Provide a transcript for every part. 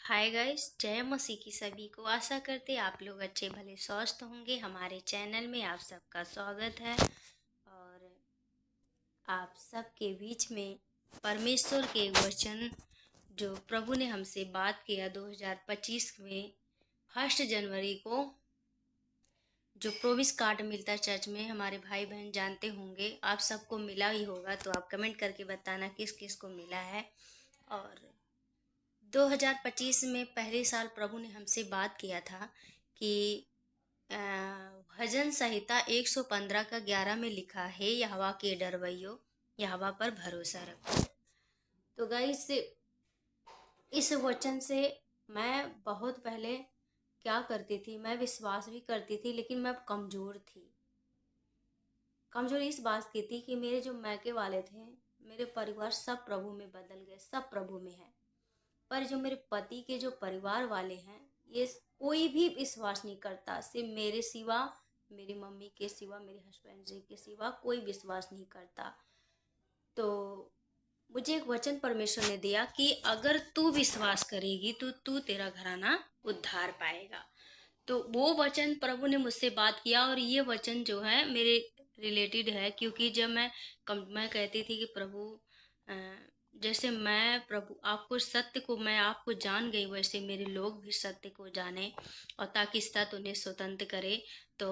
Hi guys, जय मसीह की सभी को। आशा करते आप लोग अच्छे भले स्वस्थ होंगे। हमारे चैनल में आप सबका स्वागत है और आप सबके बीच में परमेश्वर के वचन जो प्रभु ने हमसे बात किया 2025 में 1 जनवरी को, जो प्रोमिस कार्ड मिलता है चर्च में, हमारे भाई बहन जानते होंगे, आप सबको मिला ही होगा। तो आप कमेंट करके बताना किस किस को मिला है। और 2025 में पहले साल प्रभु ने हमसे बात किया था कि अ, भजन संहिता 115 का 11 में लिखा है, यहोवा के डरवइयो, यहोवा पर भरोसा रखो। तो गाइस, इस वचन से मैं बहुत पहले क्या करती थी, मैं विश्वास भी करती थी, लेकिन मैं कमज़ोर थी। कमज़ोर इस बात की थी कि मेरे जो मैके वाले थे, मेरे परिवार सब प्रभु में बदल गए, सब प्रभु में है। पर जो मेरे पति के जो परिवार वाले हैं, ये कोई भी विश्वास नहीं करता। सिर्फ मेरे सिवा, मेरी मम्मी के सिवा, मेरे हस्बैंड जी के सिवा कोई विश्वास नहीं करता। तो मुझे एक वचन परमेश्वर ने दिया कि अगर तू विश्वास करेगी तो तू तेरा घराना उद्धार पाएगा। तो वो वचन प्रभु ने मुझसे बात किया, और ये वचन जो है मेरे रिलेटेड है, क्योंकि जब मैं कहती थी कि प्रभु, अ, जैसे मैं प्रभु आपको सत्य को, मैं आपको जान गई, वैसे मेरे लोग भी सत्य को जाने, और ताकि सत्य उन्हें स्वतंत्र करे। तो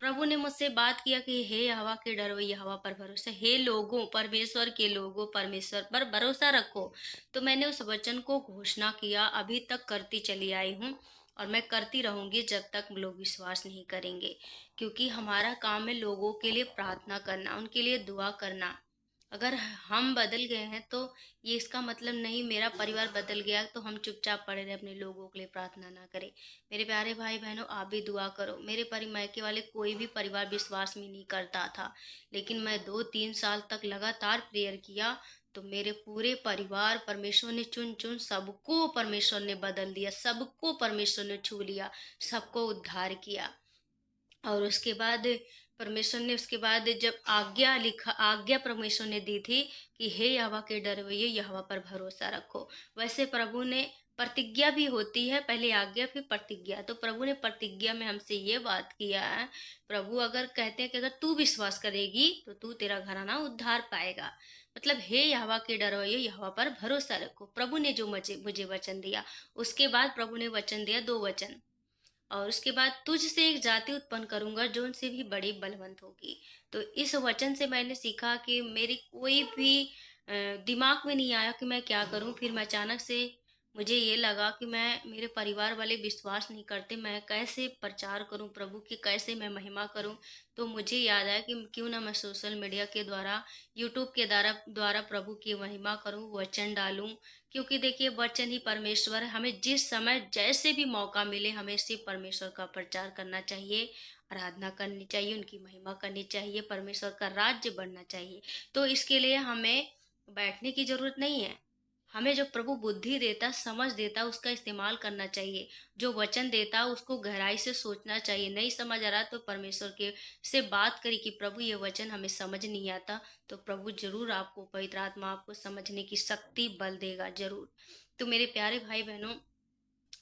प्रभु ने मुझसे बात किया कि हे हवा के डरो, ये हवा पर भरोसा, हे लोगों, परमेश्वर के लोगों, परमेश्वर पर भरोसा रखो। तो मैंने उस वचन को घोषणा किया, अभी तक करती चली आई हूँ, और मैं करती रहूंगी जब तक लोग विश्वास नहीं करेंगे। क्योंकि हमारा काम है लोगों के लिए प्रार्थना करना, उनके लिए दुआ करना। अगर हम बदल गए हैं तो ये इसका मतलब नहीं मेरा परिवार बदल गया तो हम चुपचाप पड़े रहे, अपने लोगों के लिए प्रार्थना ना करें। मेरे प्यारे भाई बहनों, आप भी दुआ करो। मेरे मायके वाले कोई भी परिवार विश्वास में नहीं करता था, लेकिन मैं 2-3 साल तक लगातार प्रेयर किया, तो मेरे पूरे परिवार परमेश्वर ने चुन चुन सबको परमेश्वर ने बदल दिया, सबको परमेश्वर ने छू लिया, सबको उद्धार किया। और उसके बाद परमेश्वर ने, उसके बाद जब आज्ञा परमेश्वर ने दी थी कि हे यहोवा के डरवइये, यहोवा पर भरोसा रखो। वैसे प्रभु ने प्रतिज्ञा भी होती है, पहले आज्ञा फिर प्रतिज्ञा। तो प्रभु ने प्रतिज्ञा में हमसे ये बात किया है, प्रभु अगर कहते हैं कि अगर तू विश्वास करेगी तो तू तेरा घराना उद्धार पाएगा। मतलब हे यहोवा के डरवइये, यहोवा पर भरोसा रखो। प्रभु ने जो मुझे मुझे वचन दिया, उसके बाद प्रभु ने वचन दिया, 2 वचन। और उसके बाद तुझसे एक जाति उत्पन्न करूंगा जो उनसे भी बड़ी बलवंत होगी। तो इस वचन से मैंने सीखा कि मेरी कोई भी दिमाग में नहीं आया कि मैं क्या करूं। फिर मैं अचानक से, मुझे ये लगा कि मैं, मेरे परिवार वाले विश्वास नहीं करते, मैं कैसे प्रचार करूं प्रभु की, कैसे मैं महिमा करूं। तो मुझे याद आया कि क्यों ना मैं सोशल मीडिया के द्वारा, यूट्यूब के द्वारा द्वारा प्रभु की महिमा करूं, वचन डालूं। क्योंकि देखिए, वचन ही परमेश्वर है। हमें जिस समय जैसे भी मौका मिले, हमें सिर्फ परमेश्वर का प्रचार करना चाहिए, आराधना करनी चाहिए, उनकी महिमा करनी चाहिए, परमेश्वर का राज्य बढ़ना चाहिए। तो इसके लिए हमें बैठने की जरूरत नहीं है। हमें जो प्रभु बुद्धि देता, समझ देता, उसका इस्तेमाल करना चाहिए। जो वचन देता उसको गहराई से सोचना चाहिए। नहीं समझ आ रहा तो परमेश्वर के से बात करी कि प्रभु ये वचन हमें समझ नहीं आता, तो प्रभु जरूर आपको, पवित्र आत्मा आपको समझने की शक्ति बल देगा जरूर। तो मेरे प्यारे भाई बहनों,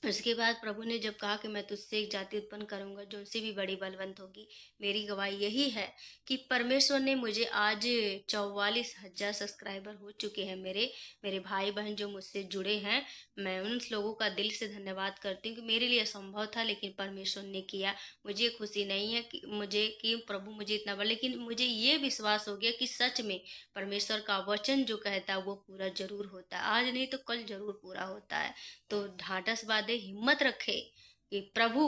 उसके बाद प्रभु ने जब कहा कि मैं तुझसे एक जाति उत्पन्न करूंगा जो उनसे भी बड़ी बलवंत होगी, मेरी गवाही यही है कि परमेश्वर ने मुझे, आज 44,000 सब्सक्राइबर हो चुके हैं मेरे मेरे भाई बहन जो मुझसे जुड़े हैं। मैं उन लोगों का दिल से धन्यवाद करती हूँ कि मेरे लिए असंभव था, लेकिन परमेश्वर ने किया। मुझे खुशी नहीं है कि प्रभु मुझे इतना बड़ा, लेकिन मुझे ये विश्वास हो गया कि सच में परमेश्वर का वचन जो कहता है वो पूरा जरूर होता है। आज नहीं तो कल जरूर पूरा होता है। तो ढाढ़स बांधे, हिम्मत रखे कि प्रभु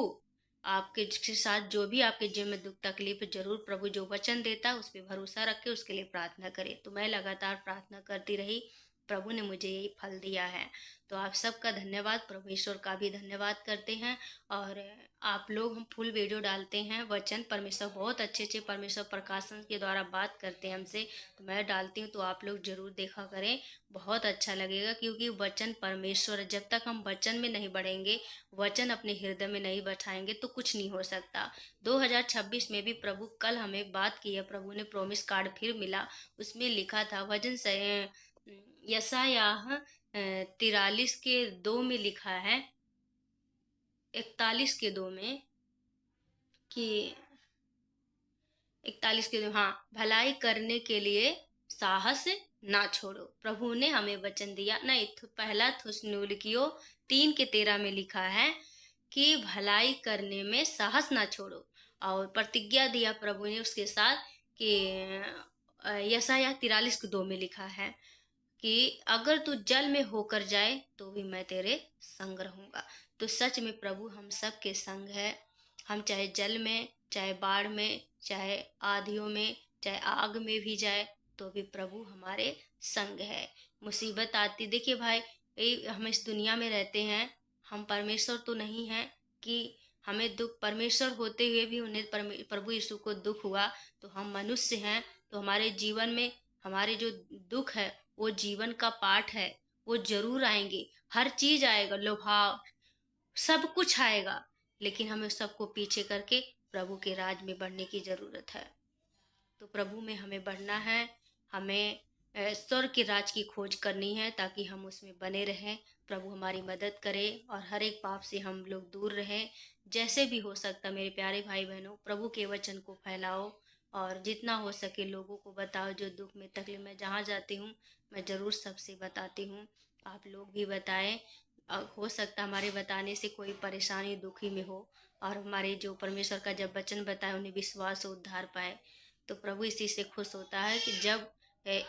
आपके के साथ जो भी आपके जीवन में दुख तकलीफ, जरूर प्रभु जो वचन देता है उस पर भरोसा रखे, उसके लिए प्रार्थना करे। तो मैं लगातार प्रार्थना करती रही, प्रभु ने मुझे यही फल दिया है। तो आप सबका धन्यवाद, परमेश्वर का भी धन्यवाद करते हैं। और आप लोग, हम फुल वीडियो डालते हैं वचन, परमेश्वर बहुत अच्छे अच्छे परमेश्वर प्रकाशन के द्वारा बात करते हैं हमसे, तो मैं डालती हूँ, तो आप लोग जरूर देखा करें, बहुत अच्छा लगेगा। क्योंकि वचन परमेश्वर है, जब तक हम वचन में नहीं बढ़ेंगे, वचन अपने हृदय में नहीं बैठाएंगे तो कुछ नहीं हो सकता। 2026 में भी प्रभु, कल हमें बात की है, प्रभु ने प्रॉमिस कार्ड फिर मिला, उसमें लिखा था वचन से, यशायाह 43 के 2 में लिखा है, 41 के 2 में कि 41 के 2, हाँ, भलाई करने के लिए साहस ना छोड़ो। प्रभु ने हमें वचन दिया, नहीं, पहला थिस्सलुनीकियों 3 के 13 में लिखा है कि भलाई करने में साहस ना छोड़ो। और प्रतिज्ञा दिया प्रभु ने उसके साथ कि यशायाह 43 के 2 में लिखा है कि अगर तू जल में होकर जाए तो भी मैं तेरे संग रहूंगा। तो सच में प्रभु हम सब के संग है। हम चाहे जल में, चाहे बाढ़ में, चाहे आंधियों में, चाहे आग में भी जाए तो भी प्रभु हमारे संग है। मुसीबत आती, देखिए भाई, हम इस दुनिया में रहते हैं, हम परमेश्वर तो नहीं हैं कि हमें दुख, परमेश्वर होते हुए भी उन्हें प्रभु यीशु को दुख हुआ। तो हम मनुष्य हैं, तो हमारे जीवन में हमारे जो दुख है वो जीवन का पाठ है, वो जरूर आएंगे। हर चीज आएगा, लोहा, सब कुछ आएगा, लेकिन हमें सबको पीछे करके प्रभु के राज में बढ़ने की जरूरत है। तो प्रभु में हमें बढ़ना है, हमें स्वर्ग के राज की खोज करनी है ताकि हम उसमें बने रहें। प्रभु हमारी मदद करे और हर एक पाप से हम लोग दूर रहें। जैसे भी हो सकता मेरे प्यारे भाई बहनों, प्रभु के वचन को फैलाओ और जितना हो सके लोगों को बताओ। जो दुख में तकलीफ में जहाँ जाती हूँ मैं ज़रूर सबसे बताती हूँ, आप लोग भी बताएं। हो सकता हमारे बताने से कोई परेशानी दुखी में हो और हमारे जो परमेश्वर का जब वचन बताए उन्हें विश्वास और उद्धार पाए। तो प्रभु इसी से खुश होता है कि जब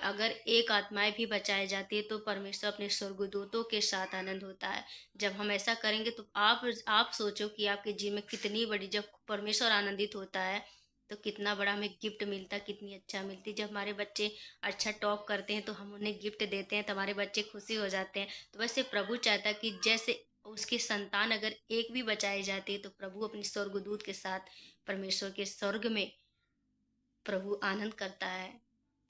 अगर एक आत्माएं भी बचाई जाती है तो परमेश्वर अपने स्वर्गदूतों के साथ आनंद होता है। जब हम ऐसा करेंगे तो आप सोचो कि आपके जीवन में कितनी बड़ी, जब परमेश्वर आनंदित होता है तो कितना बड़ा हमें गिफ्ट मिलता है, कितनी अच्छा मिलती है। जब हमारे बच्चे अच्छा टॉप करते हैं तो हम उन्हें गिफ्ट देते हैं तो हमारे बच्चे खुशी हो जाते हैं। तो वैसे प्रभु चाहता है कि जैसे उसकी संतान अगर एक भी बचाई जाती है तो प्रभु अपने स्वर्गदूत के साथ परमेश्वर के स्वर्ग में प्रभु आनंद करता है।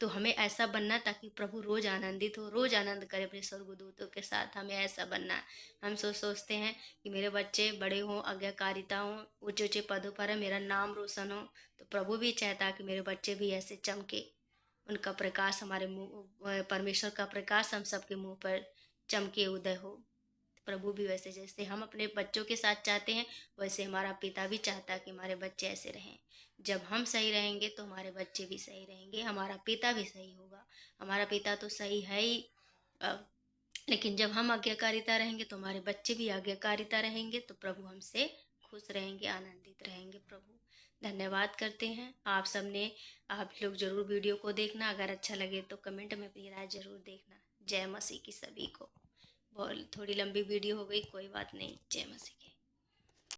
तो हमें ऐसा बनना ताकि प्रभु रोज आनंदित हो, रोज आनंद करे अपने स्वर्गदूतों के साथ। हमें ऐसा बनना है। हम सोचते हैं कि मेरे बच्चे बड़े हों, आज्ञाकारिता हों, ऊंचे ऊंचे पदों पर है, मेरा नाम रोशन हो। तो प्रभु भी चाहता है कि मेरे बच्चे भी ऐसे चमके, उनका प्रकाश, हमारे मुंह, परमेश्वर का प्रकाश हम सबके मुंह पर चमके उदय हो। प्रभु भी वैसे, जैसे हम अपने बच्चों के साथ चाहते हैं वैसे हमारा पिता भी चाहता है कि हमारे बच्चे ऐसे रहें। जब हम सही रहेंगे तो हमारे बच्चे भी सही रहेंगे, हमारा पिता भी सही होगा। हमारा पिता तो सही है ही, अ, लेकिन जब हम आज्ञाकारिता रहेंगे तो हमारे बच्चे भी आज्ञाकारिता रहेंगे। तो प्रभु हमसे खुश रहेंगे, आनंदित रहेंगे। प्रभु धन्यवाद करते हैं आप सबने। आप लोग जरूर वीडियो को देखना, अगर अच्छा लगे तो कमेंट में अपनी राय जरूर देखना। जय मसीह की सभी को। बहुत थोड़ी लंबी वीडियो हो गई, कोई बात नहीं। जय मसीह की।